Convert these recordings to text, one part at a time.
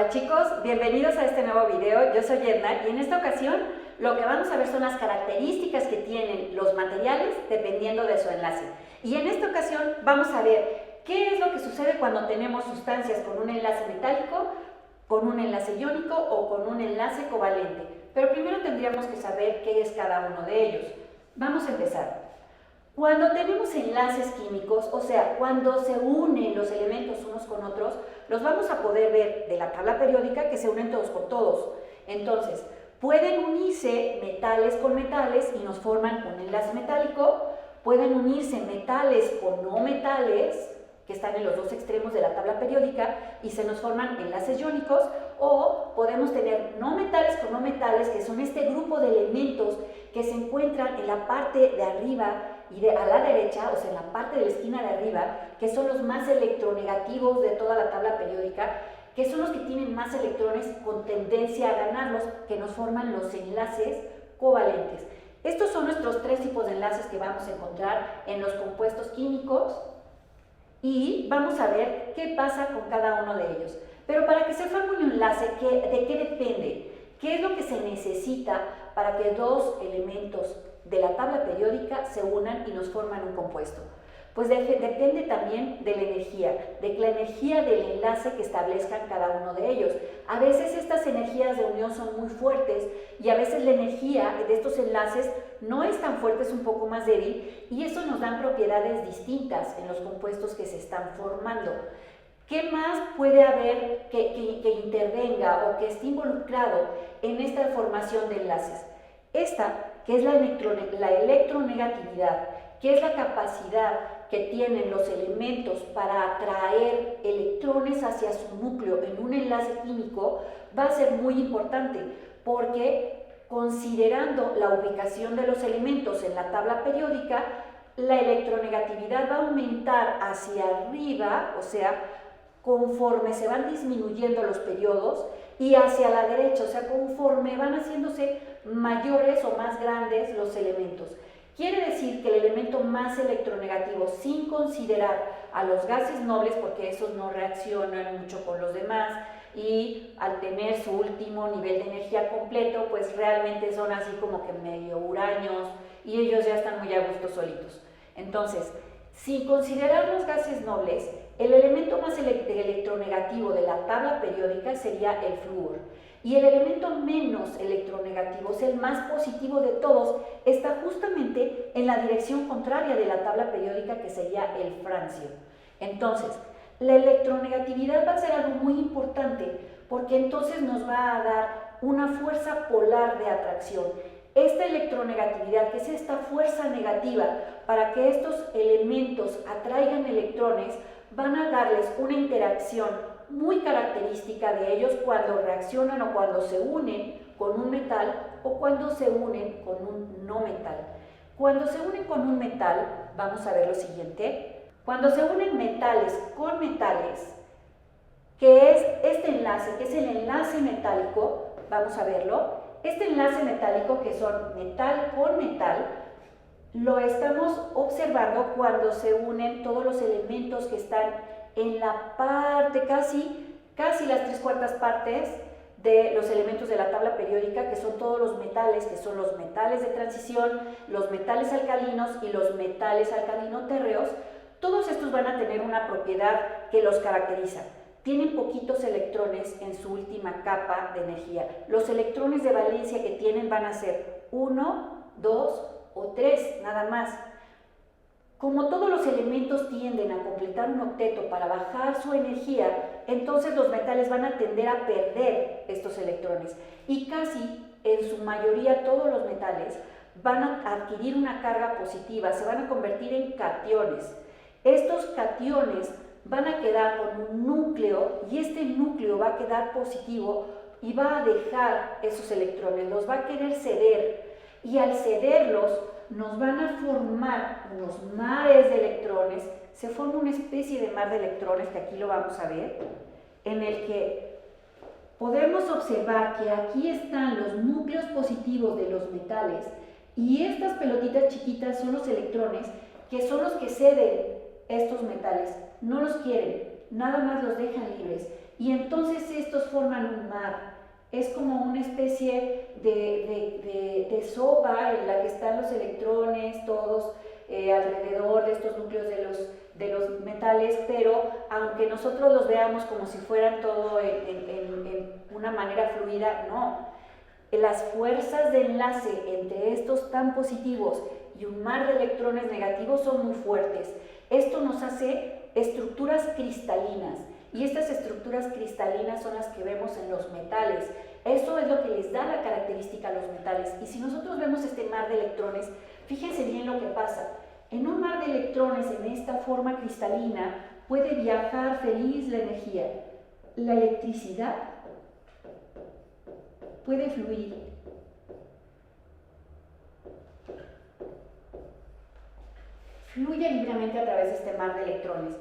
Hola chicos, bienvenidos a este nuevo video. Yo soy Edna y en esta ocasión lo que vamos a ver son las características que tienen los materiales dependiendo de su enlace. Y en esta ocasión vamos a ver qué es lo que sucede cuando tenemos sustancias con un enlace metálico, con un enlace iónico o con un enlace covalente. Pero primero tendríamos que saber qué es cada uno de ellos. Vamos a empezar. Cuando tenemos enlaces químicos, o sea, cuando se unen los elementos unos con otros, los vamos a poder ver de la tabla periódica que se unen todos con todos. Entonces, pueden unirse metales con metales y nos forman un enlace metálico, pueden unirse metales con no metales, que están en los dos extremos de la tabla periódica y se nos forman enlaces iónicos, o podemos tener no metales con no metales, que son este grupo de elementos que se encuentran en la parte de arriba y a la derecha, o sea, en la parte de la esquina de arriba, que son los más electronegativos de toda la tabla periódica, que son los que tienen más electrones con tendencia a ganarlos, que nos forman los enlaces covalentes. Estos son nuestros tres tipos de enlaces que vamos a encontrar en los compuestos químicos y vamos a ver qué pasa con cada uno de ellos. Pero para que se forme un enlace, ¿de qué depende? ¿Qué es lo que se necesita para que dos elementos de la tabla periódica se unan y nos forman un compuesto? Pues depende también de la energía del enlace que establezcan cada uno de ellos. A veces estas energías de unión son muy fuertes y a veces la energía de estos enlaces no es tan fuerte, es un poco más débil, y eso nos da propiedades distintas en los compuestos que se están formando. ¿Qué más puede haber que intervenga o que esté involucrado en esta formación de enlaces? Esta, que es la electronegatividad, que es la capacidad que tienen los elementos para atraer electrones hacia su núcleo en un enlace químico, va a ser muy importante, porque considerando la ubicación de los elementos en la tabla periódica, la electronegatividad va a aumentar hacia arriba, o sea, conforme se van disminuyendo los periodos, y hacia la derecha, o sea, conforme van haciéndose mayores o más grandes los elementos. Quiere decir que el elemento más electronegativo, sin considerar a los gases nobles, porque esos no reaccionan mucho con los demás, y al tener su último nivel de energía completo, pues realmente son así como que medio huraños, y ellos ya están muy a gusto solitos. Entonces, sin considerar los gases nobles, el elemento más electronegativo de la tabla periódica sería el flúor. Y el elemento menos electronegativo, es el más positivo de todos, está justamente en la dirección contraria de la tabla periódica, que sería el francio. Entonces, la electronegatividad va a ser algo muy importante, porque entonces nos va a dar una fuerza polar de atracción. Esta electronegatividad, que es esta fuerza negativa para que estos elementos atraigan electrones, van a darles una interacción muy característica de ellos cuando reaccionan o cuando se unen con un metal o cuando se unen con un no metal. Cuando se unen con un metal, vamos a ver lo siguiente. Cuando se unen metales con metales, que es este enlace, que es el enlace metálico, vamos a verlo. Este enlace metálico, que son metal con metal, lo estamos observando cuando se unen todos los elementos que están en la parte, casi las 3/4 partes de los elementos de la tabla periódica, que son todos los metales, que son los metales de transición, los metales alcalinos y los metales alcalino-térreos. Todos estos van a tener una propiedad que los caracteriza. Tienen poquitos electrones en su última capa de energía. Los electrones de valencia que tienen van a ser 1, 2 o 3, nada más. Como todos los elementos tienden a completar un octeto para bajar su energía, entonces los metales van a tender a perder estos electrones. Y casi en su mayoría todos los metales van a adquirir una carga positiva, se van a convertir en cationes. Estos cationes van a quedar con un núcleo y este núcleo va a quedar positivo y va a dejar esos electrones, los va a querer ceder, y al cederlos nos van a formar unos mares de electrones. Se forma una especie de mar de electrones, que aquí lo vamos a ver, en el que podemos observar que aquí están los núcleos positivos de los metales y estas pelotitas chiquitas son los electrones, que son los que ceden estos metales. No los quieren, nada más los dejan libres. y entonces estos forman un mar. Es como una especie de sopa en la que están los electrones todos alrededor de estos núcleos de los metales, pero aunque nosotros los veamos como si fueran todo en una manera fluida, no. Las fuerzas de enlace entre estos tan positivos y un mar de electrones negativos son muy fuertes. Esto nos hace estructuras cristalinas, y estas estructuras cristalinas son las que vemos en los metales. Eso es lo que les da la característica a los metales. Y si nosotros vemos este mar de electrones, fíjense bien lo que pasa. En un mar de electrones, en esta forma cristalina, puede viajar feliz la energía. La electricidad puede fluir. Fluye libremente a través de este mar de electrones.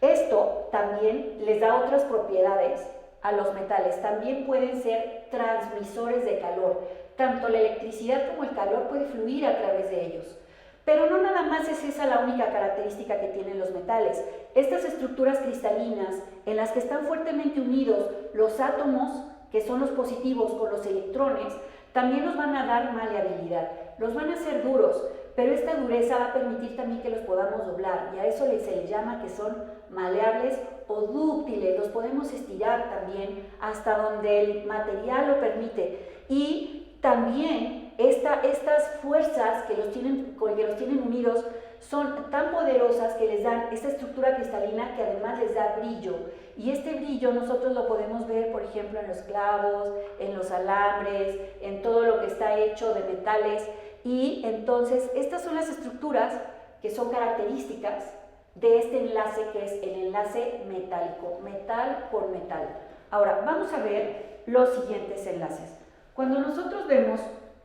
Esto también les da otras propiedades a los metales. También pueden ser transmisores de calor. Tanto la electricidad como el calor puede fluir a través de ellos. Pero no nada más es esa la única característica que tienen los metales. Estas estructuras cristalinas en las que están fuertemente unidos los átomos, que son los positivos, con los electrones, también nos van a dar maleabilidad. Los van a hacer duros, pero esta dureza va a permitir también que los podamos doblar, y a eso se les llama que son maleables o dúctiles. Los podemos estirar también hasta donde el material lo permite. Y también estas fuerzas que los tienen unidos son tan poderosas que les dan esta estructura cristalina que además les da brillo. Y este brillo nosotros lo podemos ver, por ejemplo, en los clavos, en los alambres, en todo lo que está hecho de metales. Y entonces estas son las estructuras que son características de este enlace, que es el enlace metálico, metal por metal. Ahora vamos a ver los siguientes enlaces. Cuando nosotros vemos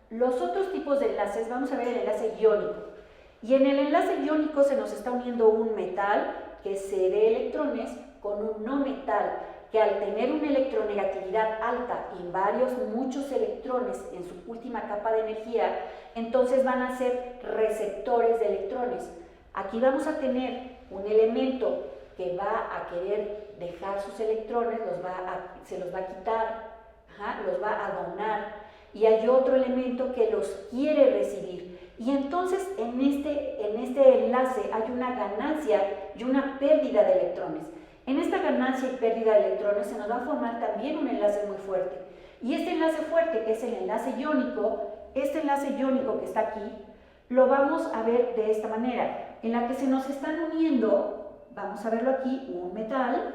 los otros tipos de enlaces, vamos a ver el enlace iónico. Y en el enlace iónico se nos está uniendo un metal que cede electrones con un no metal, que al tener una electronegatividad alta y muchos electrones en su última capa de energía, entonces van a ser receptores de electrones. Aquí vamos a tener un elemento que va a querer dejar sus electrones, se los va a quitar, los va a donar, y hay otro elemento que los quiere recibir. Y entonces en este enlace hay una ganancia y una pérdida de electrones. En esta ganancia y pérdida de electrones se nos va a formar también un enlace muy fuerte. Y este enlace fuerte, que es el enlace iónico, este enlace iónico que está aquí, lo vamos a ver de esta manera, en la que se nos están uniendo, vamos a verlo aquí, un metal,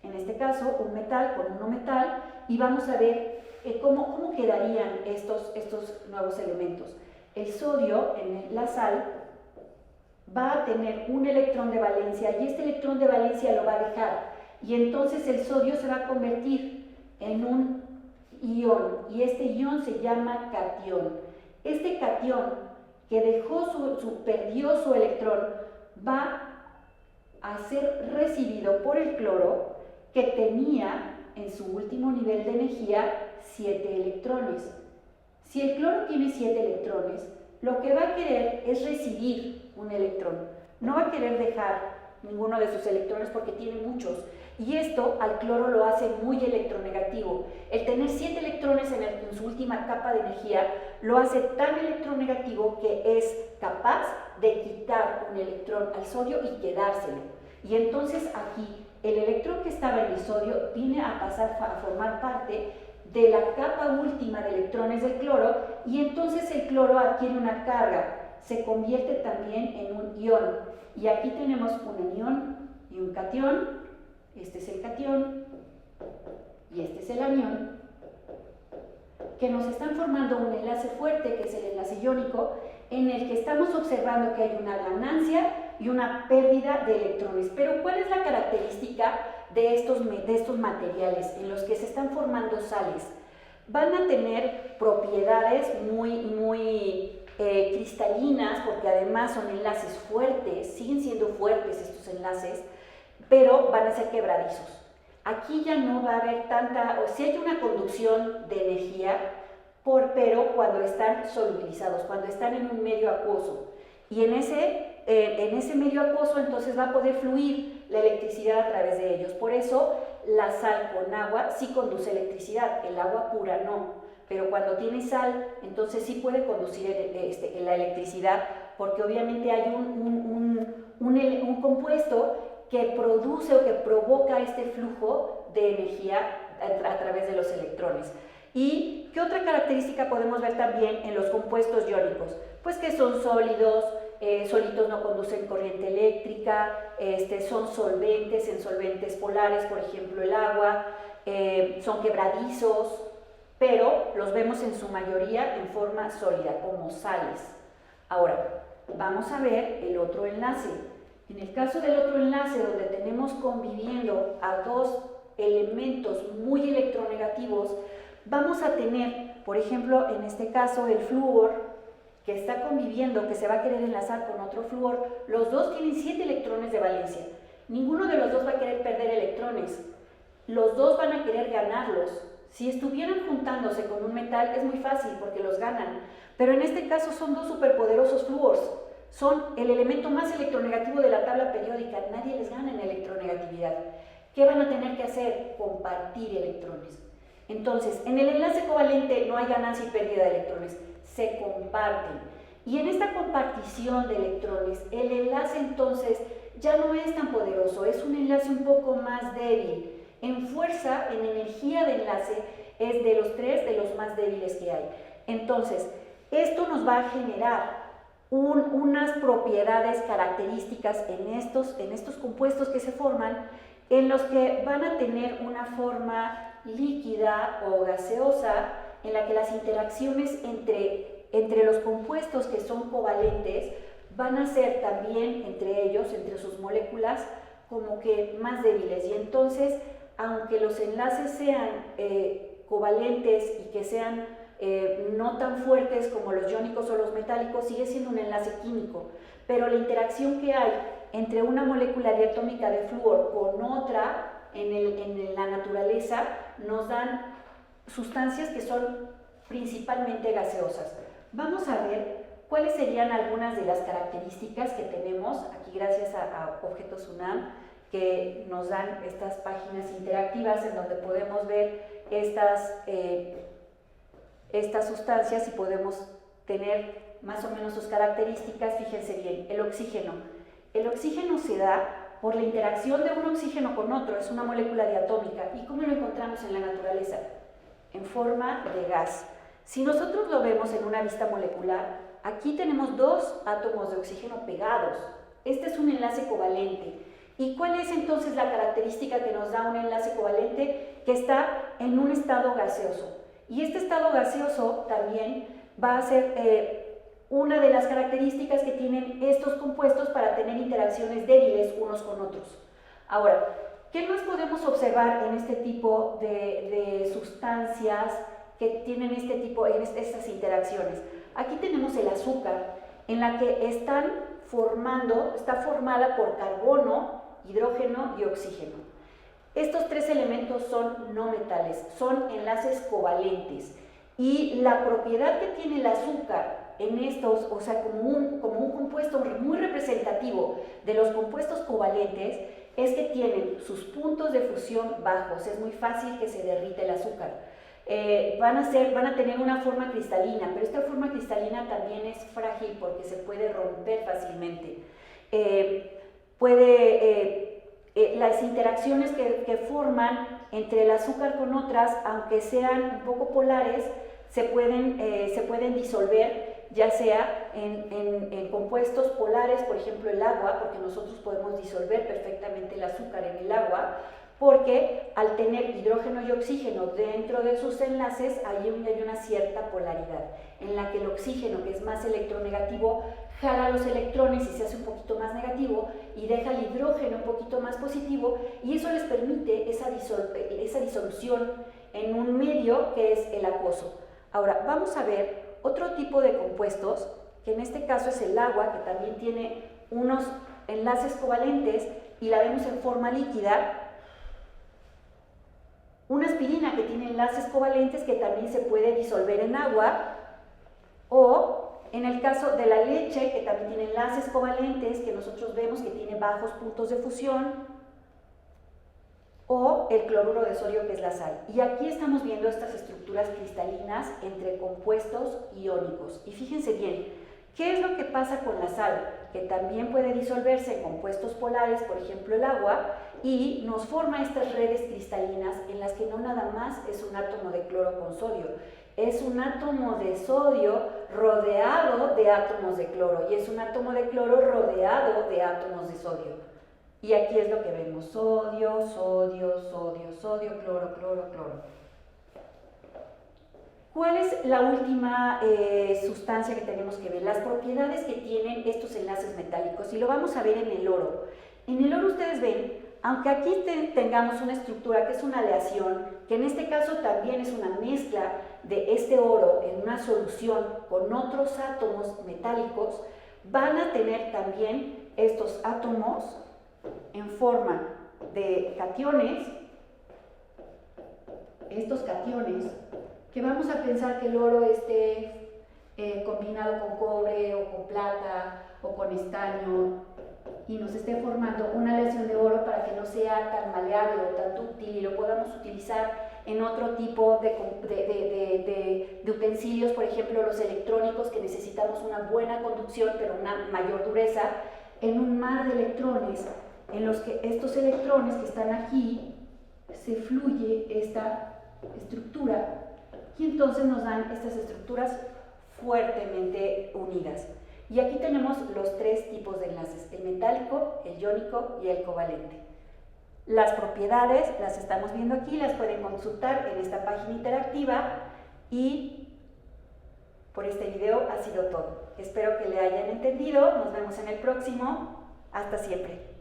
en este caso un metal con un no metal, y vamos a ver cómo quedarían estos nuevos elementos. El sodio en la sal va a tener un electrón de valencia, y este electrón de valencia lo va a dejar, y entonces el sodio se va a convertir en un ion, y este ion se llama catión. Este catión que perdió su electrón va a ser recibido por el cloro, que tenía en su último nivel de energía 7 electrones. Si el cloro tiene 7 electrones, lo que va a querer es recibir un electrón. No va a querer dejar ninguno de sus electrones porque tiene muchos. Y esto al cloro lo hace muy electronegativo. El tener 7 electrones en su última capa de energía lo hace tan electronegativo que es capaz de quitar un electrón al sodio y quedárselo. Y entonces aquí el electrón que estaba en el sodio viene a pasar a formar parte de la capa última de electrones del cloro, y entonces el cloro adquiere una carga, se convierte también en un ion. Y aquí tenemos un anión y un catión. Este es el catión y este es el anión, que nos están formando un enlace fuerte, que es el enlace iónico, en el que estamos observando que hay una ganancia y una pérdida de electrones. Pero ¿cuál es la característica de estos materiales en los que se están formando sales? Van a tener propiedades muy cristalinas, porque además son enlaces fuertes, siguen siendo fuertes estos enlaces, pero van a ser quebradizos. Aquí ya no va a haber si hay una conducción de energía, pero cuando están solubilizados, cuando están en un medio acuoso. Y en ese en ese medio acuoso, entonces va a poder fluir la electricidad a través de ellos. Por eso la sal con agua sí conduce electricidad, el agua pura no. Pero cuando tiene sal, entonces sí puede conducir la electricidad, porque obviamente hay un compuesto que produce o que provoca este flujo de energía a través de los electrones. ¿Y qué otra característica podemos ver también en los compuestos iónicos? Pues que son sólidos, solitos no conducen corriente eléctrica, son solventes en solventes polares, por ejemplo el agua, son quebradizos, pero los vemos en su mayoría en forma sólida, como sales. Ahora, vamos a ver el otro enlace. En el caso del otro enlace, donde tenemos conviviendo a dos elementos muy electronegativos, vamos a tener, por ejemplo, en este caso el flúor, que está conviviendo, que se va a querer enlazar con otro flúor. Los dos tienen 7 electrones de valencia. Ninguno de los dos va a querer perder electrones. Los dos van a querer ganarlos. Si estuvieran juntándose con un metal es muy fácil porque los ganan, pero en este caso son dos superpoderosos flúors. Son el elemento más electronegativo de la tabla periódica. Nadie les gana en electronegatividad. ¿Qué van a tener que hacer? Compartir electrones. Entonces, en el enlace covalente no hay ganancia y pérdida de electrones, se comparten. Y en esta compartición de electrones, el enlace entonces ya no es tan poderoso, es un enlace un poco más débil. En fuerza, en energía de enlace, es de los 3 de los más débiles que hay. Entonces, esto nos va a generar unas propiedades características en estos compuestos que se forman, en los que van a tener una forma líquida o gaseosa, en la que las interacciones entre los compuestos que son covalentes van a ser también entre ellos, entre sus moléculas, como que más débiles. Y entonces, aunque los enlaces sean covalentes y que sean no tan fuertes como los iónicos o los metálicos, sigue siendo un enlace químico, pero la interacción que hay entre una molécula diatómica de flúor con otra en la naturaleza nos dan sustancias que son principalmente gaseosas. Vamos a ver cuáles serían algunas de las características que tenemos aquí gracias a Objetos UNAM, que nos dan estas páginas interactivas en donde podemos ver estas sustancias y podemos tener más o menos sus características. Fíjense bien, el oxígeno. El oxígeno se da por la interacción de un oxígeno con otro, es una molécula diatómica. ¿Y cómo lo encontramos en la naturaleza? En forma de gas. Si nosotros lo vemos en una vista molecular, aquí tenemos 2 átomos de oxígeno pegados. Este es un enlace covalente. ¿Y cuál es entonces la característica que nos da un enlace covalente? Que está en un estado gaseoso. Y este estado gaseoso también va a ser una de las características que tienen estos compuestos para tener interacciones débiles unos con otros. Ahora, ¿qué más podemos observar en este tipo de sustancias que tienen estas interacciones? Aquí tenemos el azúcar, en la que está formada por carbono, hidrógeno y oxígeno. Estos 3 elementos son no metales, son enlaces covalentes. Y la propiedad que tiene el azúcar en estos, o sea, como un compuesto muy representativo de los compuestos covalentes, es que tienen sus puntos de fusión bajos. Es muy fácil que se derrita el azúcar. Van a tener una forma cristalina, pero esta forma cristalina también es frágil porque se puede romper fácilmente. Las interacciones que forman entre el azúcar con otras, aunque sean un poco polares, se pueden disolver, ya sea en compuestos polares, por ejemplo el agua, porque nosotros podemos disolver perfectamente el azúcar en el agua, porque al tener hidrógeno y oxígeno dentro de sus enlaces, hay una cierta polaridad, en la que el oxígeno, que es más electronegativo, jala los electrones y se hace un poquito más negativo, y deja el hidrógeno un poquito más positivo, y eso les permite esa disolución en un medio que es el acuoso. Ahora, vamos a ver otro tipo de compuestos, que en este caso es el agua, que también tiene unos enlaces covalentes, y la vemos en forma líquida. Una aspirina que tiene enlaces covalentes que también se puede disolver en agua, o en el caso de la leche, que también también tiene enlaces covalentes que nosotros vemos que tiene bajos puntos de fusión, o el cloruro de sodio, que es la sal. Y aquí estamos viendo estas estructuras cristalinas entre compuestos iónicos. Y fíjense bien, ¿qué es lo que pasa con la sal? Que también puede disolverse en compuestos polares, por ejemplo el agua, y nos forma estas redes cristalinas en las que no nada más es un átomo de cloro con sodio, es un átomo de sodio rodeado de átomos de cloro, y es un átomo de cloro rodeado de átomos de sodio. Y aquí es lo que vemos, sodio, sodio, sodio, sodio, cloro, cloro, cloro. ¿Cuál es la última sustancia que tenemos que ver? Las propiedades que tienen estos enlaces metálicos, y lo vamos a ver en el oro. En el oro ustedes ven, aunque aquí tengamos una estructura que es una aleación, que en este caso también es una mezcla de este oro en una solución con otros átomos metálicos, van a tener también estos átomos en forma de cationes, estos cationes, que vamos a pensar que el oro esté combinado con cobre o con plata o con estaño y nos esté formando una aleación de oro para que no sea tan maleable o tan dúctil y lo podamos utilizar en otro tipo de utensilios, por ejemplo los electrónicos, que necesitamos una buena conducción pero una mayor dureza, en un mar de electrones en los que estos electrones que están aquí se fluye esta estructura y entonces nos dan estas estructuras fuertemente unidas. Y aquí tenemos los tres tipos de enlaces, el metálico, el iónico y el covalente. Las propiedades las estamos viendo aquí, las pueden consultar en esta página interactiva y por este video ha sido todo. Espero que le hayan entendido, nos vemos en el próximo, hasta siempre.